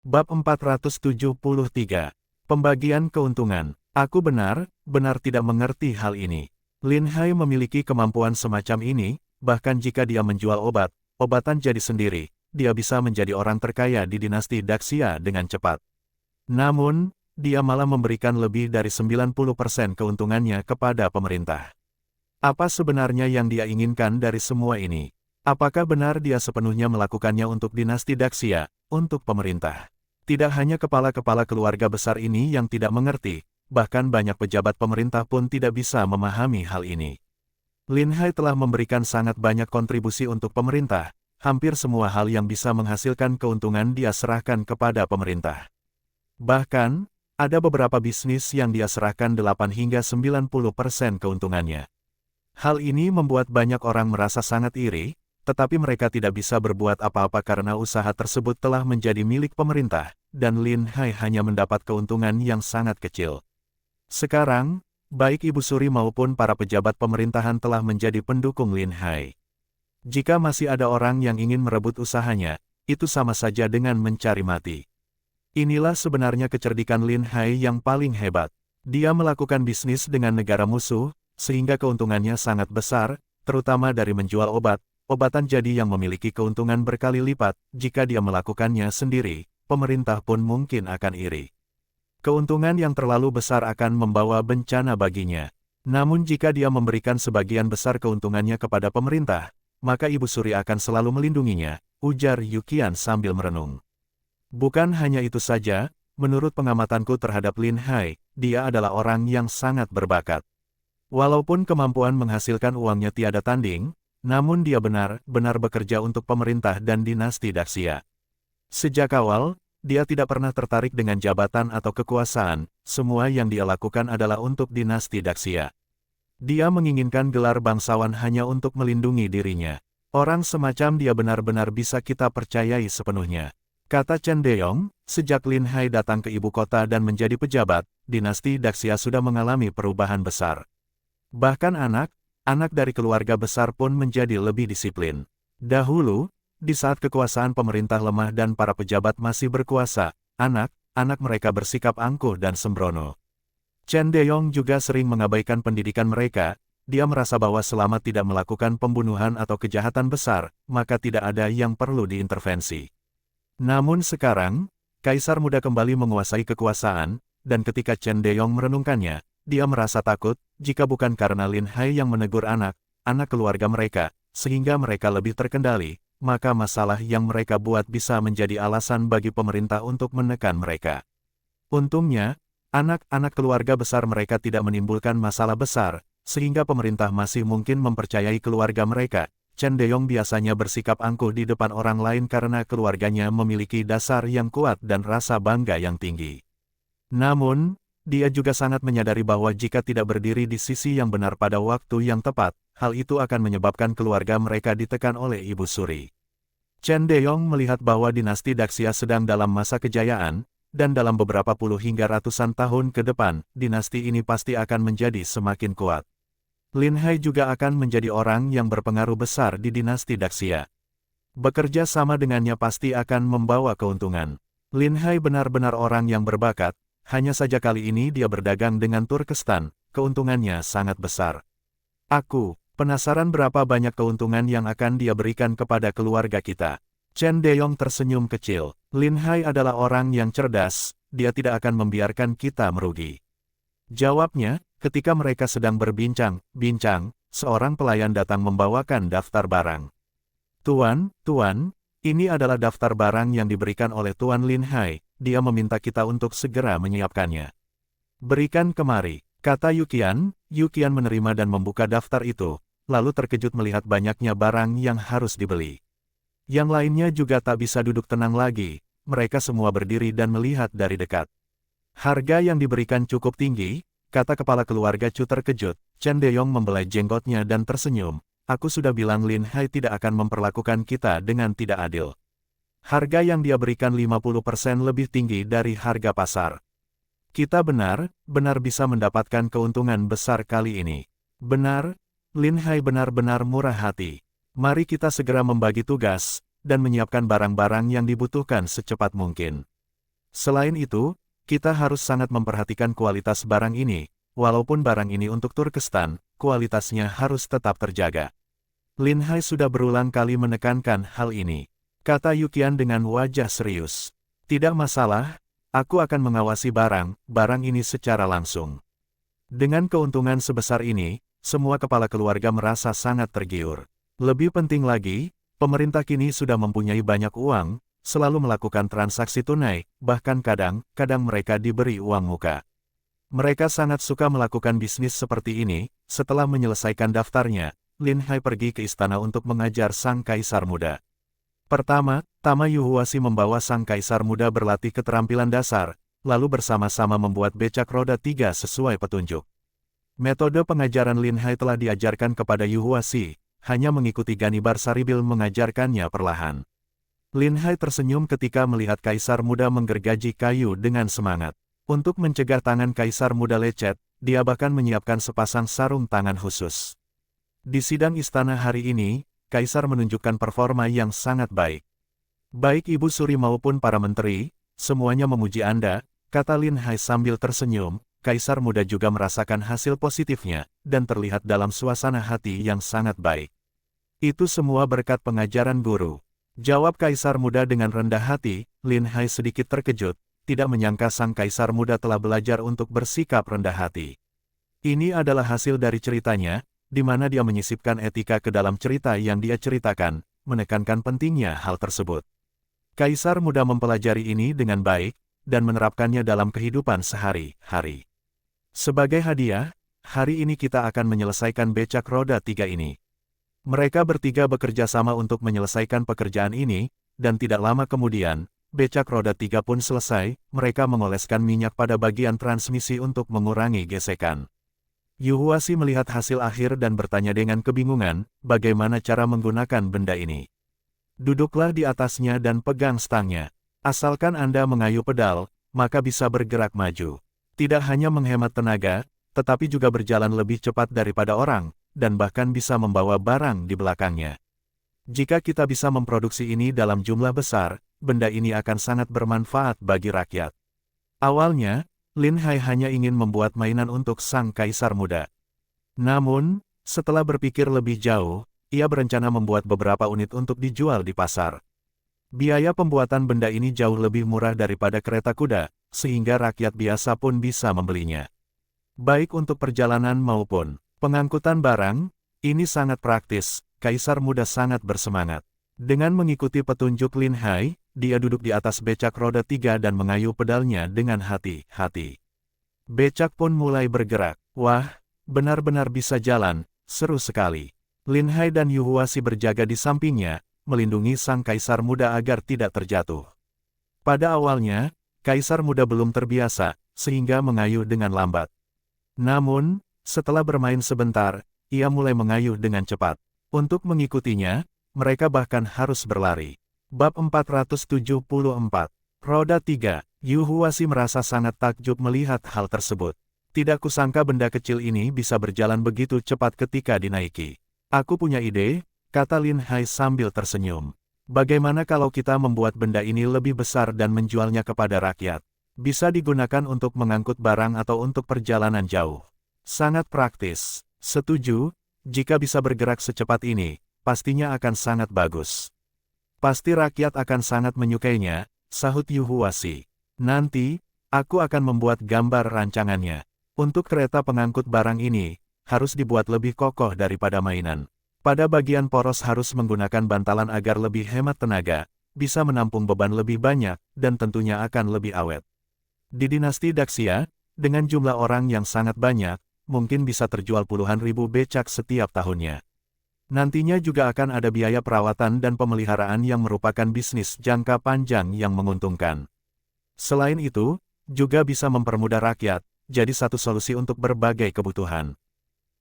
Bab 473. Pembagian keuntungan. Aku benar-benar tidak mengerti hal ini. Lin Hai memiliki kemampuan semacam ini, bahkan jika dia menjual obatan jadi sendiri, dia bisa menjadi orang terkaya di dinasti Daxia dengan cepat. Namun, dia malah memberikan lebih dari 90% keuntungannya kepada pemerintah. Apa sebenarnya yang dia inginkan dari semua ini? Apakah benar dia sepenuhnya melakukannya untuk dinasti Daxia, untuk pemerintah? Tidak hanya kepala-kepala keluarga besar ini yang tidak mengerti, bahkan banyak pejabat pemerintah pun tidak bisa memahami hal ini. Lin Hai telah memberikan sangat banyak kontribusi untuk pemerintah, hampir semua hal yang bisa menghasilkan keuntungan dia serahkan kepada pemerintah. Bahkan, ada beberapa bisnis yang dia serahkan 8 hingga 90% keuntungannya. Hal ini membuat banyak orang merasa sangat iri, tetapi mereka tidak bisa berbuat apa-apa karena usaha tersebut telah menjadi milik pemerintah, dan Lin Hai hanya mendapat keuntungan yang sangat kecil. Sekarang, baik Ibu Suri maupun para pejabat pemerintahan telah menjadi pendukung Lin Hai. Jika masih ada orang yang ingin merebut usahanya, itu sama saja dengan mencari mati. Inilah sebenarnya kecerdikan Lin Hai yang paling hebat. Dia melakukan bisnis dengan negara musuh, sehingga keuntungannya sangat besar, terutama dari menjual obatan jadi yang memiliki keuntungan berkali lipat. Jika dia melakukannya sendiri, pemerintah pun mungkin akan iri. Keuntungan yang terlalu besar akan membawa bencana baginya. Namun jika dia memberikan sebagian besar keuntungannya kepada pemerintah, maka Ibu Suri akan selalu melindunginya, ujar Yukian sambil merenung. Bukan hanya itu saja, menurut pengamatanku terhadap Lin Hai, dia adalah orang yang sangat berbakat. Walaupun kemampuan menghasilkan uangnya tiada tanding, namun dia benar-benar bekerja untuk pemerintah dan dinasti Daxia. Sejak awal, dia tidak pernah tertarik dengan jabatan atau kekuasaan, semua yang dia lakukan adalah untuk dinasti Daxia. Dia menginginkan gelar bangsawan hanya untuk melindungi dirinya. Orang semacam dia benar-benar bisa kita percayai sepenuhnya. Kata Chen Deyong, sejak Lin Hai datang ke ibu kota dan menjadi pejabat, dinasti Daxia sudah mengalami perubahan besar. Bahkan anak dari keluarga besar pun menjadi lebih disiplin. Dahulu, di saat kekuasaan pemerintah lemah dan para pejabat masih berkuasa, anak mereka bersikap angkuh dan sembrono. Chen Deyong juga sering mengabaikan pendidikan mereka. Dia merasa bahwa selama tidak melakukan pembunuhan atau kejahatan besar, maka tidak ada yang perlu diintervensi. Namun sekarang, Kaisar Muda kembali menguasai kekuasaan, dan ketika Chen Deyong merenungkannya, dia merasa takut, jika bukan karena Lin Hai yang menegur anak keluarga mereka, sehingga mereka lebih terkendali, maka masalah yang mereka buat bisa menjadi alasan bagi pemerintah untuk menekan mereka. Untungnya, anak keluarga besar mereka tidak menimbulkan masalah besar, sehingga pemerintah masih mungkin mempercayai keluarga mereka. Chen Deyong biasanya bersikap angkuh di depan orang lain karena keluarganya memiliki dasar yang kuat dan rasa bangga yang tinggi. Namun, dia juga sangat menyadari bahwa jika tidak berdiri di sisi yang benar pada waktu yang tepat, hal itu akan menyebabkan keluarga mereka ditekan oleh Ibu Suri. Chen Deyong melihat bahwa dinasti Daxia sedang dalam masa kejayaan, dan dalam beberapa puluh hingga ratusan tahun ke depan, dinasti ini pasti akan menjadi semakin kuat. Lin Hai juga akan menjadi orang yang berpengaruh besar di dinasti Daxia. Bekerja sama dengannya pasti akan membawa keuntungan. Lin Hai benar-benar orang yang berbakat, hanya saja kali ini dia berdagang dengan Turkestan, keuntungannya sangat besar. Aku penasaran berapa banyak keuntungan yang akan dia berikan kepada keluarga kita. Chen Deyong tersenyum kecil. Lin Hai adalah orang yang cerdas, dia tidak akan membiarkan kita merugi. Jawabnya, ketika mereka sedang berbincang, seorang pelayan datang membawakan daftar barang. Tuan, ini adalah daftar barang yang diberikan oleh Tuan Lin Hai, dia meminta kita untuk segera menyiapkannya. Berikan kemari, kata Yukian. Yukian menerima dan membuka daftar itu, lalu terkejut melihat banyaknya barang yang harus dibeli. Yang lainnya juga tak bisa duduk tenang lagi, mereka semua berdiri dan melihat dari dekat. Harga yang diberikan cukup tinggi, kata kepala keluarga Chu terkejut. Chen Deyong membelai jenggotnya dan tersenyum. Aku sudah bilang Lin Hai tidak akan memperlakukan kita dengan tidak adil. Harga yang dia berikan 50% lebih tinggi dari harga pasar. Kita benar-benar bisa mendapatkan keuntungan besar kali ini. Benar, Lin Hai benar-benar murah hati. Mari kita segera membagi tugas, dan menyiapkan barang-barang yang dibutuhkan secepat mungkin. Selain itu, kita harus sangat memperhatikan kualitas barang ini. Walaupun barang ini untuk Turkestan, kualitasnya harus tetap terjaga. Lin Hai sudah berulang kali menekankan hal ini. Kata Yuqian dengan wajah serius. Tidak masalah, aku akan mengawasi barang ini secara langsung. Dengan keuntungan sebesar ini, semua kepala keluarga merasa sangat tergiur. Lebih penting lagi, pemerintah kini sudah mempunyai banyak uang, selalu melakukan transaksi tunai, bahkan kadang mereka diberi uang muka. Mereka sangat suka melakukan bisnis seperti ini. Setelah menyelesaikan daftarnya, Lin Hai pergi ke istana untuk mengajar sang kaisar muda. Pertama, Tama Yuhuasi membawa sang kaisar muda berlatih keterampilan dasar, lalu bersama-sama membuat becak roda 3 sesuai petunjuk. Metode pengajaran Lin Hai telah diajarkan kepada Yuhuasi, hanya mengikuti Ganibar Saribil mengajarkannya perlahan. Lin Hai tersenyum ketika melihat kaisar muda menggergaji kayu dengan semangat. Untuk mencegah tangan kaisar muda lecet, dia bahkan menyiapkan sepasang sarung tangan khusus. Di sidang istana hari ini, kaisar menunjukkan performa yang sangat baik. Baik Ibu Suri maupun para menteri, semuanya memuji Anda, kata Lin Hai sambil tersenyum. Kaisar muda juga merasakan hasil positifnya, dan terlihat dalam suasana hati yang sangat baik. Itu semua berkat pengajaran guru. Jawab kaisar muda dengan rendah hati. Lin Hai sedikit terkejut, tidak menyangka sang kaisar muda telah belajar untuk bersikap rendah hati. Ini adalah hasil dari ceritanya, di mana dia menyisipkan etika ke dalam cerita yang dia ceritakan, menekankan pentingnya hal tersebut. Kaisar muda mempelajari ini dengan baik, dan menerapkannya dalam kehidupan sehari-hari. Sebagai hadiah, hari ini kita akan menyelesaikan becak roda 3 ini. Mereka bertiga bekerja sama untuk menyelesaikan pekerjaan ini, dan tidak lama kemudian, becak roda 3 pun selesai. Mereka mengoleskan minyak pada bagian transmisi untuk mengurangi gesekan. Yuhuasi melihat hasil akhir dan bertanya dengan kebingungan, bagaimana cara menggunakan benda ini. Duduklah di atasnya dan pegang stangnya. Asalkan Anda mengayuh pedal, maka bisa bergerak maju. Tidak hanya menghemat tenaga, tetapi juga berjalan lebih cepat daripada orang, dan bahkan bisa membawa barang di belakangnya. Jika kita bisa memproduksi ini dalam jumlah besar, benda ini akan sangat bermanfaat bagi rakyat. Awalnya, Lin Hai hanya ingin membuat mainan untuk sang kaisar muda. Namun, setelah berpikir lebih jauh, ia berencana membuat beberapa unit untuk dijual di pasar. Biaya pembuatan benda ini jauh lebih murah daripada kereta kuda, sehingga rakyat biasa pun bisa membelinya. Baik untuk perjalanan maupun pengangkutan barang, ini sangat praktis. Kaisar muda sangat bersemangat. Dengan mengikuti petunjuk Lin Hai, dia duduk di atas becak roda 3 dan mengayuh pedalnya dengan hati-hati. Becak pun mulai bergerak. Wah, benar-benar bisa jalan, seru sekali. Lin Hai dan Yuhuasi berjaga di sampingnya, melindungi sang kaisar muda agar tidak terjatuh. Pada awalnya, kaisar muda belum terbiasa, sehingga mengayuh dengan lambat. Namun, setelah bermain sebentar, ia mulai mengayuh dengan cepat. Untuk mengikutinya, mereka bahkan harus berlari. Bab 474. Roda 3. Yuhuasi merasa sangat takjub melihat hal tersebut. Tidak kusangka benda kecil ini bisa berjalan begitu cepat ketika dinaiki. Aku punya ide, kata Lin Hai sambil tersenyum. Bagaimana kalau kita membuat benda ini lebih besar dan menjualnya kepada rakyat? Bisa digunakan untuk mengangkut barang atau untuk perjalanan jauh. Sangat praktis. Setuju, jika bisa bergerak secepat ini, pastinya akan sangat bagus. Pasti rakyat akan sangat menyukainya, sahut Yuhuasi. Nanti, aku akan membuat gambar rancangannya. Untuk kereta pengangkut barang ini, harus dibuat lebih kokoh daripada mainan. Pada bagian poros harus menggunakan bantalan agar lebih hemat tenaga, bisa menampung beban lebih banyak, dan tentunya akan lebih awet. Di dinasti Daxia, dengan jumlah orang yang sangat banyak, mungkin bisa terjual puluhan ribu becak setiap tahunnya. Nantinya juga akan ada biaya perawatan dan pemeliharaan yang merupakan bisnis jangka panjang yang menguntungkan. Selain itu, juga bisa mempermudah rakyat, jadi satu solusi untuk berbagai kebutuhan.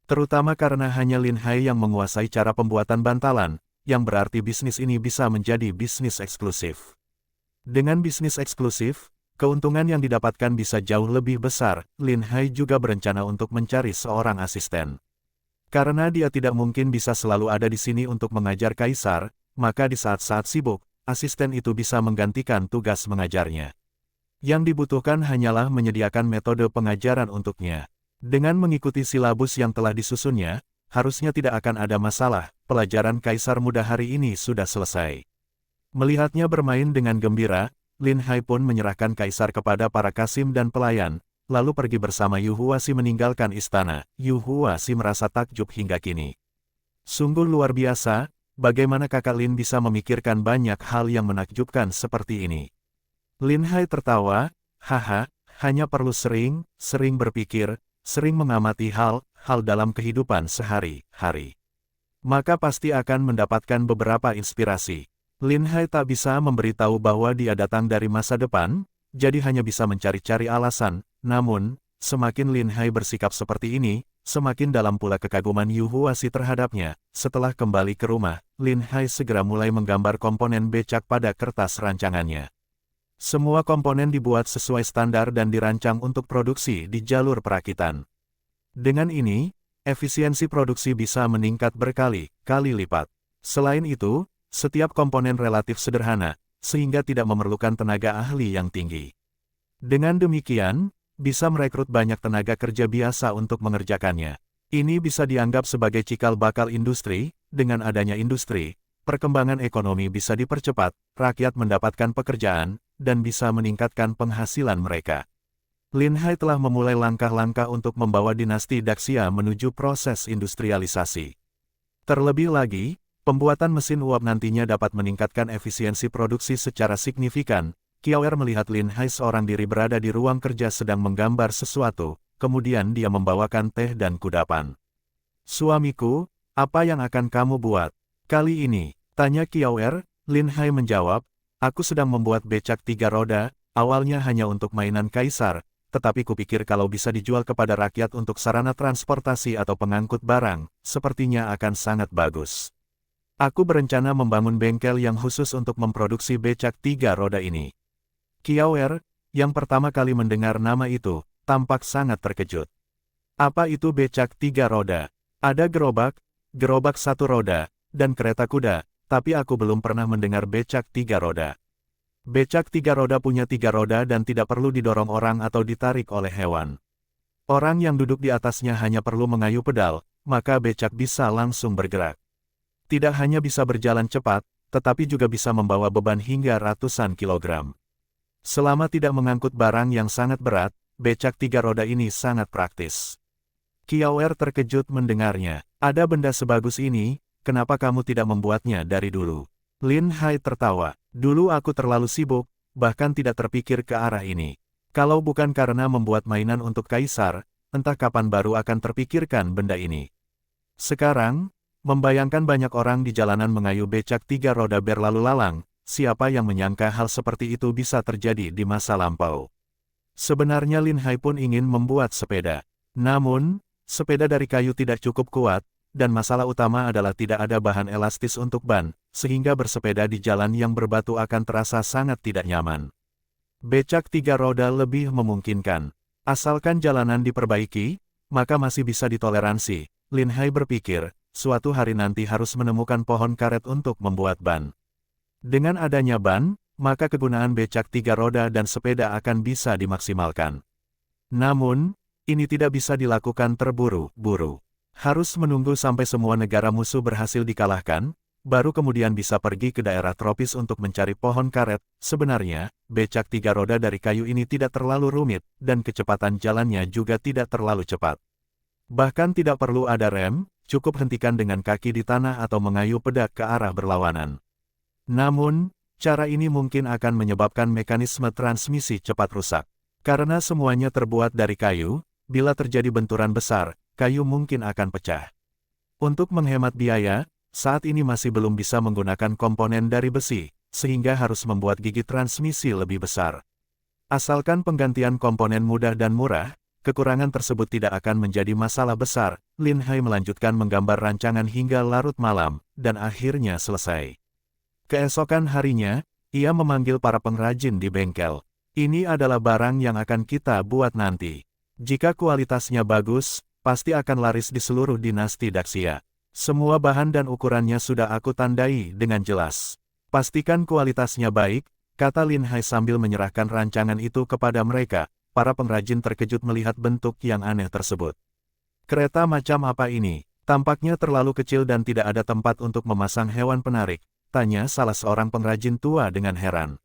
Terutama karena hanya Lin Hai yang menguasai cara pembuatan bantalan, yang berarti bisnis ini bisa menjadi bisnis eksklusif. Dengan bisnis eksklusif, keuntungan yang didapatkan bisa jauh lebih besar. Lin Hai juga berencana untuk mencari seorang asisten. Karena dia tidak mungkin bisa selalu ada di sini untuk mengajar kaisar, maka di saat-saat sibuk, asisten itu bisa menggantikan tugas mengajarnya. Yang dibutuhkan hanyalah menyediakan metode pengajaran untuknya. Dengan mengikuti silabus yang telah disusunnya, harusnya tidak akan ada masalah, pelajaran Kaisar Muda hari ini sudah selesai. Melihatnya bermain dengan gembira, Lin Hai pun menyerahkan Kaisar kepada para kasim dan pelayan, lalu pergi bersama Yu Huaxi meninggalkan istana. Yu Huaxi merasa takjub hingga kini. Sungguh luar biasa, bagaimana kakak Lin bisa memikirkan banyak hal yang menakjubkan seperti ini. Lin Hai tertawa, haha, hanya perlu sering berpikir, sering mengamati hal dalam kehidupan sehari-hari. Maka pasti akan mendapatkan beberapa inspirasi. Lin Hai tak bisa memberitahu bahwa dia datang dari masa depan, jadi hanya bisa mencari-cari alasan. Namun, semakin Lin Hai bersikap seperti ini, semakin dalam pula kekaguman Yu Huaxi terhadapnya. Setelah kembali ke rumah, Lin Hai segera mulai menggambar komponen becak pada kertas rancangannya. Semua komponen dibuat sesuai standar dan dirancang untuk produksi di jalur perakitan. Dengan ini, efisiensi produksi bisa meningkat berkali-kali lipat. Selain itu, setiap komponen relatif sederhana, sehingga tidak memerlukan tenaga ahli yang tinggi. Dengan demikian, bisa merekrut banyak tenaga kerja biasa untuk mengerjakannya. Ini bisa dianggap sebagai cikal bakal industri. Dengan adanya industri, perkembangan ekonomi bisa dipercepat, rakyat mendapatkan pekerjaan, dan bisa meningkatkan penghasilan mereka. Lin Hai telah memulai langkah-langkah untuk membawa dinasti Daxia menuju proses industrialisasi. Terlebih lagi, pembuatan mesin uap nantinya dapat meningkatkan efisiensi produksi secara signifikan. Kiaoer melihat Lin Hai seorang diri berada di ruang kerja sedang menggambar sesuatu, kemudian dia membawakan teh dan kudapan. "Suamiku, apa yang akan kamu buat kali ini?" tanya Kiaoer. Lin Hai menjawab, "Aku sedang membuat becak 3 roda, awalnya hanya untuk mainan kaisar, tetapi kupikir kalau bisa dijual kepada rakyat untuk sarana transportasi atau pengangkut barang, sepertinya akan sangat bagus. Aku berencana membangun bengkel yang khusus untuk memproduksi becak 3 roda ini." Kiaoer, yang pertama kali mendengar nama itu, tampak sangat terkejut. "Apa itu becak 3 roda? Ada gerobak 1 roda, dan kereta kuda. Tapi aku belum pernah mendengar becak 3 roda. Becak 3 roda punya 3 roda dan tidak perlu didorong orang atau ditarik oleh hewan. Orang yang duduk di atasnya hanya perlu mengayuh pedal, maka becak bisa langsung bergerak. Tidak hanya bisa berjalan cepat, tetapi juga bisa membawa beban hingga ratusan kilogram. Selama tidak mengangkut barang yang sangat berat, becak 3 roda ini sangat praktis." Kiaoer terkejut mendengarnya. "Ada benda sebagus ini, kenapa kamu tidak membuatnya dari dulu?" Lin Hai tertawa. "Dulu aku terlalu sibuk, bahkan tidak terpikir ke arah ini. Kalau bukan karena membuat mainan untuk kaisar, entah kapan baru akan terpikirkan benda ini. Sekarang, membayangkan banyak orang di jalanan mengayuh becak 3 roda berlalu lalang, siapa yang menyangka hal seperti itu bisa terjadi di masa lampau?" Sebenarnya Lin Hai pun ingin membuat sepeda. Namun, sepeda dari kayu tidak cukup kuat, dan masalah utama adalah tidak ada bahan elastis untuk ban, sehingga bersepeda di jalan yang berbatu akan terasa sangat tidak nyaman. Becak 3 roda lebih memungkinkan. Asalkan jalanan diperbaiki, maka masih bisa ditoleransi. Lin Hai berpikir, suatu hari nanti harus menemukan pohon karet untuk membuat ban. Dengan adanya ban, maka kegunaan becak 3 roda dan sepeda akan bisa dimaksimalkan. Namun, ini tidak bisa dilakukan terburu-buru. Harus menunggu sampai semua negara musuh berhasil dikalahkan, baru kemudian bisa pergi ke daerah tropis untuk mencari pohon karet. Sebenarnya, becak 3 roda dari kayu ini tidak terlalu rumit, dan kecepatan jalannya juga tidak terlalu cepat. Bahkan tidak perlu ada rem, cukup hentikan dengan kaki di tanah atau mengayuh peda ke arah berlawanan. Namun, cara ini mungkin akan menyebabkan mekanisme transmisi cepat rusak. Karena semuanya terbuat dari kayu, bila terjadi benturan besar, kayu mungkin akan pecah. Untuk menghemat biaya, saat ini masih belum bisa menggunakan komponen dari besi, sehingga harus membuat gigi transmisi lebih besar. Asalkan penggantian komponen mudah dan murah, kekurangan tersebut tidak akan menjadi masalah besar. Lin Hai melanjutkan menggambar rancangan hingga larut malam, dan akhirnya selesai. Keesokan harinya, ia memanggil para pengrajin di bengkel. "Ini adalah barang yang akan kita buat nanti. Jika kualitasnya bagus, pasti akan laris di seluruh dinasti Daxia. Semua bahan dan ukurannya sudah aku tandai dengan jelas. Pastikan kualitasnya baik, kata Lin Hai sambil menyerahkan rancangan itu kepada mereka. Para pengrajin terkejut melihat bentuk yang aneh tersebut. Kereta macam apa ini? Tampaknya terlalu kecil dan tidak ada tempat untuk memasang hewan penarik, tanya salah seorang pengrajin tua dengan heran.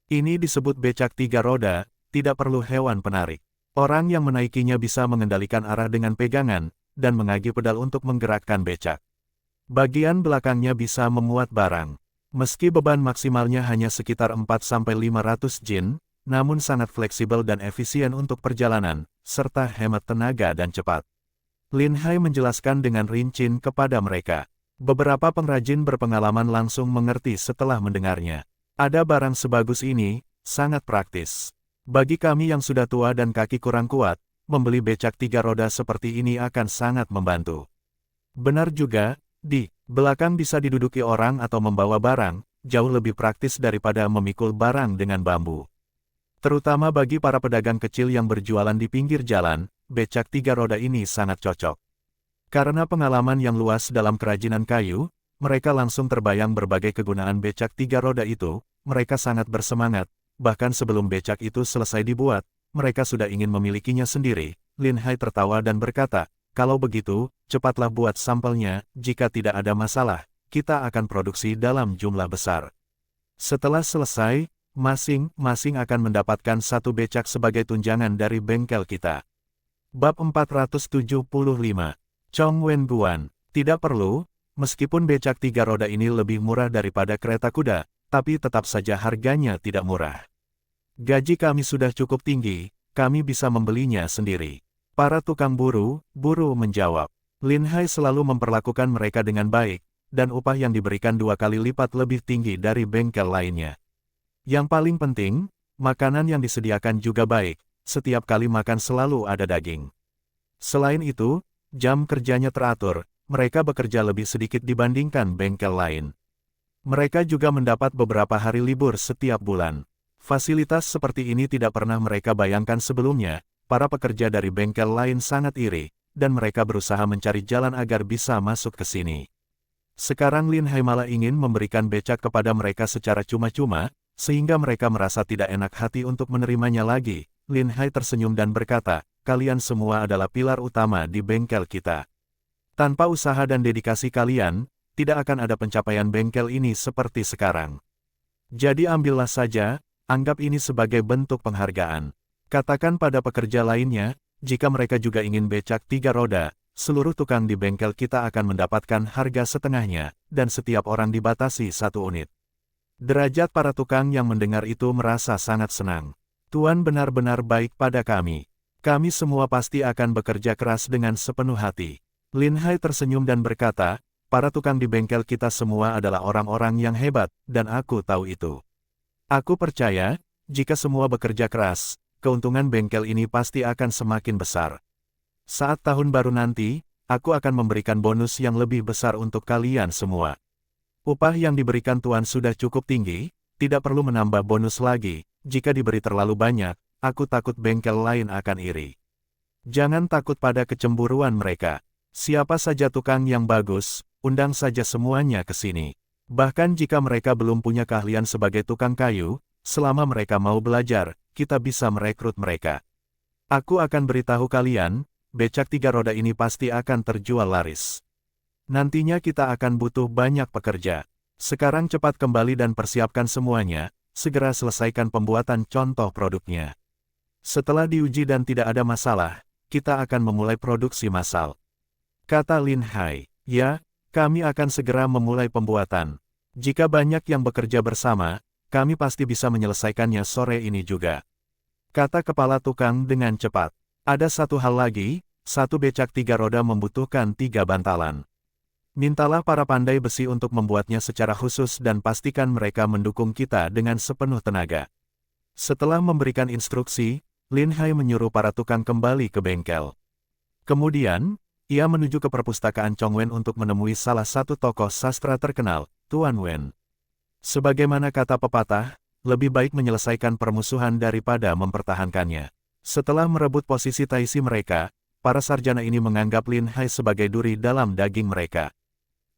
Ini disebut becak 3 roda, tidak perlu hewan penarik. Orang yang menaikinya bisa mengendalikan arah dengan pegangan, dan mengagi pedal untuk menggerakkan becak. Bagian belakangnya bisa memuat barang. Meski beban maksimalnya hanya sekitar 4-500 jin, namun sangat fleksibel dan efisien untuk perjalanan, serta hemat tenaga dan cepat. Lin Hai menjelaskan dengan rinci kepada mereka. Beberapa pengrajin berpengalaman langsung mengerti setelah mendengarnya. Ada barang sebagus ini, sangat praktis. Bagi kami yang sudah tua dan kaki kurang kuat, membeli becak 3 roda seperti ini akan sangat membantu. Benar juga, di belakang bisa diduduki orang atau membawa barang, jauh lebih praktis daripada memikul barang dengan bambu. Terutama bagi para pedagang kecil yang berjualan di pinggir jalan, becak 3 roda ini sangat cocok. Karena pengalaman yang luas dalam kerajinan kayu, mereka langsung terbayang berbagai kegunaan becak 3 roda itu. Mereka sangat bersemangat, bahkan sebelum becak itu selesai dibuat, mereka sudah ingin memilikinya sendiri. Lin Hai tertawa dan berkata, kalau begitu, cepatlah buat sampelnya, jika tidak ada masalah, kita akan produksi dalam jumlah besar. Setelah selesai, masing-masing akan mendapatkan satu becak sebagai tunjangan dari bengkel kita. Bab 475. Chong Wen Guan. Tidak perlu, meskipun becak 3 roda ini lebih murah daripada kereta kuda, tapi tetap saja harganya tidak murah. Gaji kami sudah cukup tinggi, kami bisa membelinya sendiri. Para tukang buru menjawab. Lin Hai selalu memperlakukan mereka dengan baik, dan upah yang diberikan 2 kali lipat lebih tinggi dari bengkel lainnya. Yang paling penting, makanan yang disediakan juga baik, setiap kali makan selalu ada daging. Selain itu, jam kerjanya teratur, mereka bekerja lebih sedikit dibandingkan bengkel lain. Mereka juga mendapat beberapa hari libur setiap bulan. Fasilitas seperti ini tidak pernah mereka bayangkan sebelumnya, para pekerja dari bengkel lain sangat iri, dan mereka berusaha mencari jalan agar bisa masuk ke sini. Sekarang Lin Hai malah ingin memberikan becak kepada mereka secara cuma-cuma, sehingga mereka merasa tidak enak hati untuk menerimanya lagi. Lin Hai tersenyum dan berkata, kalian semua adalah pilar utama di bengkel kita. Tanpa usaha dan dedikasi kalian, tidak akan ada pencapaian bengkel ini seperti sekarang. Jadi ambillah saja, anggap ini sebagai bentuk penghargaan. Katakan pada pekerja lainnya, jika mereka juga ingin becak 3 roda, seluruh tukang di bengkel kita akan mendapatkan harga setengahnya, dan setiap orang dibatasi 1 unit. Derajat para tukang yang mendengar itu merasa sangat senang. Tuan benar-benar baik pada kami. Kami semua pasti akan bekerja keras dengan sepenuh hati. Lin Hai tersenyum dan berkata, para tukang di bengkel kita semua adalah orang-orang yang hebat, dan aku tahu itu. Aku percaya, jika semua bekerja keras, keuntungan bengkel ini pasti akan semakin besar. Saat tahun baru nanti, aku akan memberikan bonus yang lebih besar untuk kalian semua. Upah yang diberikan Tuan sudah cukup tinggi, tidak perlu menambah bonus lagi. Jika diberi terlalu banyak, aku takut bengkel lain akan iri. Jangan takut pada kecemburuan mereka. Siapa saja tukang yang bagus, undang saja semuanya ke sini. Bahkan jika mereka belum punya keahlian sebagai tukang kayu, selama mereka mau belajar, kita bisa merekrut mereka. Aku akan beritahu kalian, becak 3 roda ini pasti akan terjual laris. Nantinya kita akan butuh banyak pekerja. Sekarang cepat kembali dan persiapkan semuanya, segera selesaikan pembuatan contoh produknya. Setelah diuji dan tidak ada masalah, kita akan memulai produksi massal. Kata Lin Hai, ya, kami akan segera memulai pembuatan. Jika banyak yang bekerja bersama, kami pasti bisa menyelesaikannya sore ini juga. Kata kepala tukang dengan cepat. Ada satu hal lagi, satu becak 3 roda membutuhkan 3 bantalan. Mintalah para pandai besi untuk membuatnya secara khusus dan pastikan mereka mendukung kita dengan sepenuh tenaga. Setelah memberikan instruksi, Lin Hai menyuruh para tukang kembali ke bengkel. Kemudian, ia menuju ke perpustakaan Chong Wen untuk menemui salah satu tokoh sastra terkenal, Tuan Wen. Sebagaimana kata pepatah, lebih baik menyelesaikan permusuhan daripada mempertahankannya. Setelah merebut posisi taisi mereka, para sarjana ini menganggap Lin Hai sebagai duri dalam daging mereka.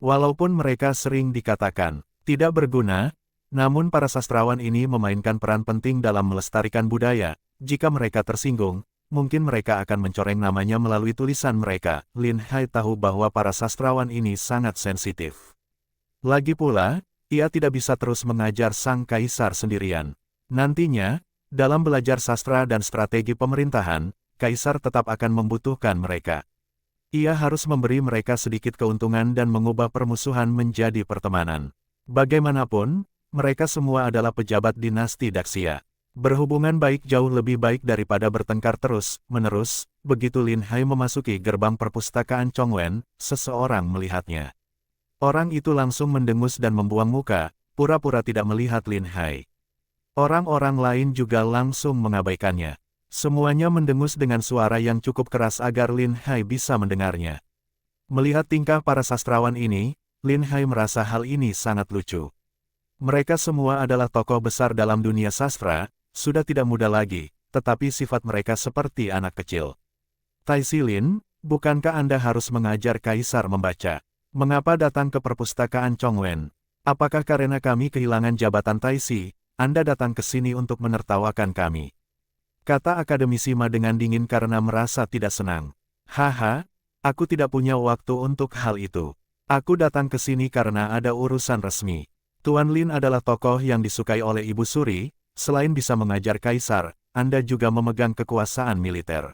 Walaupun mereka sering dikatakan tidak berguna, Namun para sastrawan ini memainkan peran penting dalam melestarikan budaya. Jika mereka tersinggung, mungkin mereka akan mencoreng namanya melalui tulisan mereka. Lin Hai tahu bahwa para sastrawan ini sangat sensitif. Lagi pula, ia tidak bisa terus mengajar sang kaisar sendirian. Nantinya, dalam belajar sastra dan strategi pemerintahan, kaisar tetap akan membutuhkan mereka. Ia harus memberi mereka sedikit keuntungan dan mengubah permusuhan menjadi pertemanan. Bagaimanapun, mereka semua adalah pejabat dinasti Daxia. Berhubungan baik jauh lebih baik daripada bertengkar terus-menerus. Begitu Lin Hai memasuki gerbang perpustakaan Chongwen, seseorang melihatnya. Orang itu langsung mendengus dan membuang muka, pura-pura tidak melihat Lin Hai. Orang-orang lain juga langsung mengabaikannya. Semuanya mendengus dengan suara yang cukup keras agar Lin Hai bisa mendengarnya. Melihat tingkah para sastrawan ini, Lin Hai merasa hal ini sangat lucu. Mereka semua adalah tokoh besar dalam dunia sastra, sudah tidak muda lagi, tetapi sifat mereka seperti anak kecil. Tai Silin, bukankah Anda harus mengajar kaisar membaca? Mengapa datang ke perpustakaan Chongwen? Apakah karena kami kehilangan jabatan Taisi, Anda datang ke sini untuk menertawakan kami? Kata akademisi Ma dengan dingin karena merasa tidak senang. Haha, aku tidak punya waktu untuk hal itu. Aku datang ke sini karena ada urusan resmi. Tuan Lin adalah tokoh yang disukai oleh Ibu Suri, selain bisa mengajar kaisar, Anda juga memegang kekuasaan militer.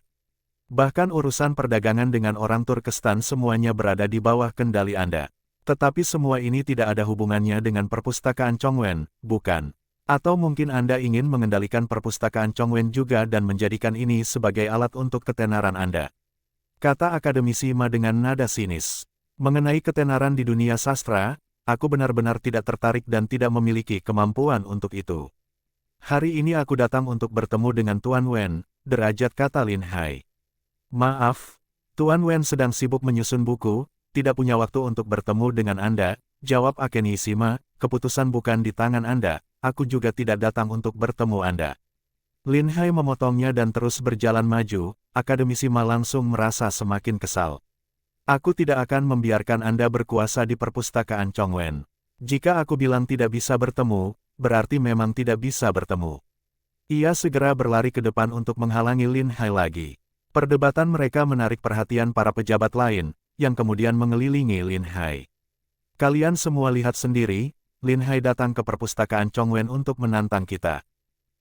Bahkan urusan perdagangan dengan orang Turkestan semuanya berada di bawah kendali Anda. Tetapi semua ini tidak ada hubungannya dengan perpustakaan Chongwen, bukan? Atau mungkin Anda ingin mengendalikan perpustakaan Chongwen juga dan menjadikan ini sebagai alat untuk ketenaran Anda. Kata akademisi Ma dengan nada sinis. Mengenai ketenaran di dunia sastra, aku benar-benar tidak tertarik dan tidak memiliki kemampuan untuk itu. Hari ini aku datang untuk bertemu dengan Tuan Wen, derajat kata Lin Hai. Maaf, Tuan Wen sedang sibuk menyusun buku, tidak punya waktu untuk bertemu dengan Anda, jawab akademisi Ma, keputusan bukan di tangan Anda. Aku juga tidak datang untuk bertemu Anda. Lin Hai memotongnya dan terus berjalan maju, akademisi Ma langsung merasa semakin kesal. Aku tidak akan membiarkan Anda berkuasa di perpustakaan Chongwen. Jika aku bilang tidak bisa bertemu, berarti memang tidak bisa bertemu. Ia segera berlari ke depan untuk menghalangi Lin Hai lagi. Perdebatan mereka menarik perhatian para pejabat lain, yang kemudian mengelilingi Lin Hai. Kalian semua lihat sendiri, Lin Hai datang ke perpustakaan Chongwen untuk menantang kita.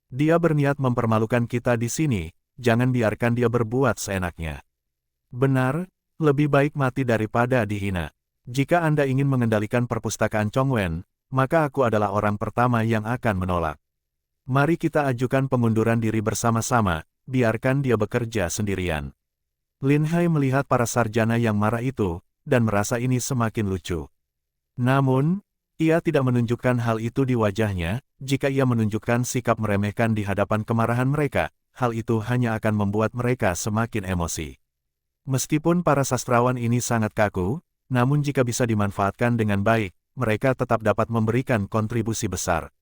Dia berniat mempermalukan kita di sini, jangan biarkan dia berbuat seenaknya. Benar, lebih baik mati daripada dihina. Jika Anda ingin mengendalikan perpustakaan Chongwen, maka aku adalah orang pertama yang akan menolak. Mari kita ajukan pengunduran diri bersama-sama, biarkan dia bekerja sendirian. Lin Hai melihat para sarjana yang marah itu, dan merasa ini semakin lucu. Namun, ia tidak menunjukkan hal itu di wajahnya. Jika ia menunjukkan sikap meremehkan di hadapan kemarahan mereka, hal itu hanya akan membuat mereka semakin emosi. Meskipun para sastrawan ini sangat kaku, namun jika bisa dimanfaatkan dengan baik, mereka tetap dapat memberikan kontribusi besar.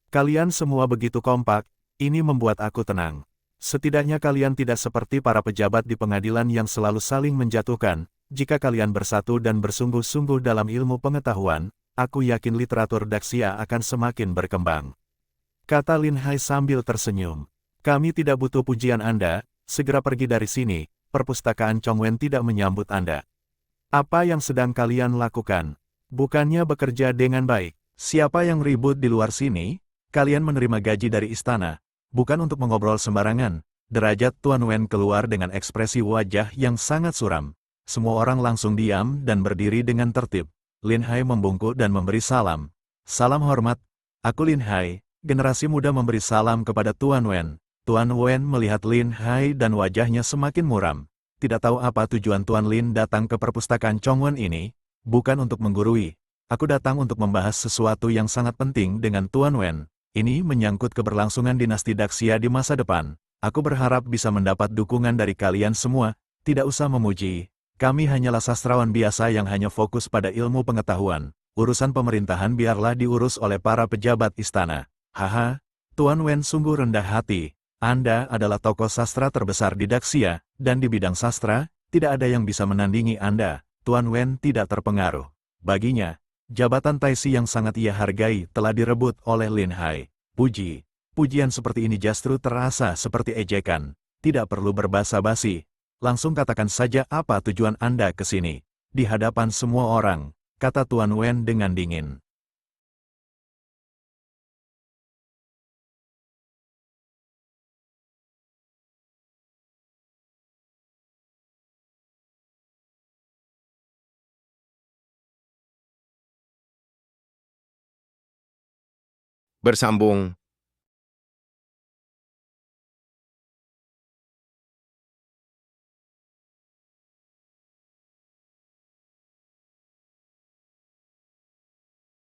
Kalian semua begitu kompak, ini membuat aku tenang. Setidaknya kalian tidak seperti para pejabat di pengadilan yang selalu saling menjatuhkan. Jika kalian bersatu dan bersungguh-sungguh dalam ilmu pengetahuan, aku yakin literatur Daxia akan semakin berkembang. Kata Lin Hai sambil tersenyum. Kami tidak butuh pujian Anda, segera pergi dari sini, perpustakaan Chongwen tidak menyambut Anda. Apa yang sedang kalian lakukan? Bukannya bekerja dengan baik. Siapa yang ribut di luar sini? Kalian menerima gaji dari istana, bukan untuk mengobrol sembarangan. Derajat Tuan Wen keluar dengan ekspresi wajah yang sangat suram. Semua orang langsung diam dan berdiri dengan tertib. Lin Hai membungkuk dan memberi salam. Salam hormat. Aku Lin Hai, generasi muda memberi salam kepada Tuan Wen. Tuan Wen melihat Lin Hai dan wajahnya semakin muram. Tidak tahu apa tujuan Tuan Lin datang ke perpustakaan Chongwen ini. Bukan untuk menggurui. Aku datang untuk membahas sesuatu yang sangat penting dengan Tuan Wen. Ini menyangkut keberlangsungan dinasti Daxia di masa depan. Aku berharap bisa mendapat dukungan dari kalian semua. Tidak usah memuji. Kami hanyalah sastrawan biasa yang hanya fokus pada ilmu pengetahuan. Urusan pemerintahan biarlah diurus oleh para pejabat istana. Haha, Tuan Wen sungguh rendah hati. Anda adalah tokoh sastra terbesar di Daxia, dan di bidang sastra, tidak ada yang bisa menandingi Anda. Tuan Wen tidak terpengaruh. Baginya, Jabatan Taisi yang sangat ia hargai telah direbut oleh Lin Hai. Pujian seperti ini justru terasa seperti ejekan. Tidak perlu berbasa-basi. Langsung katakan saja apa tujuan Anda ke sini. Di hadapan semua orang, kata Tuan Wen dengan dingin. Bersambung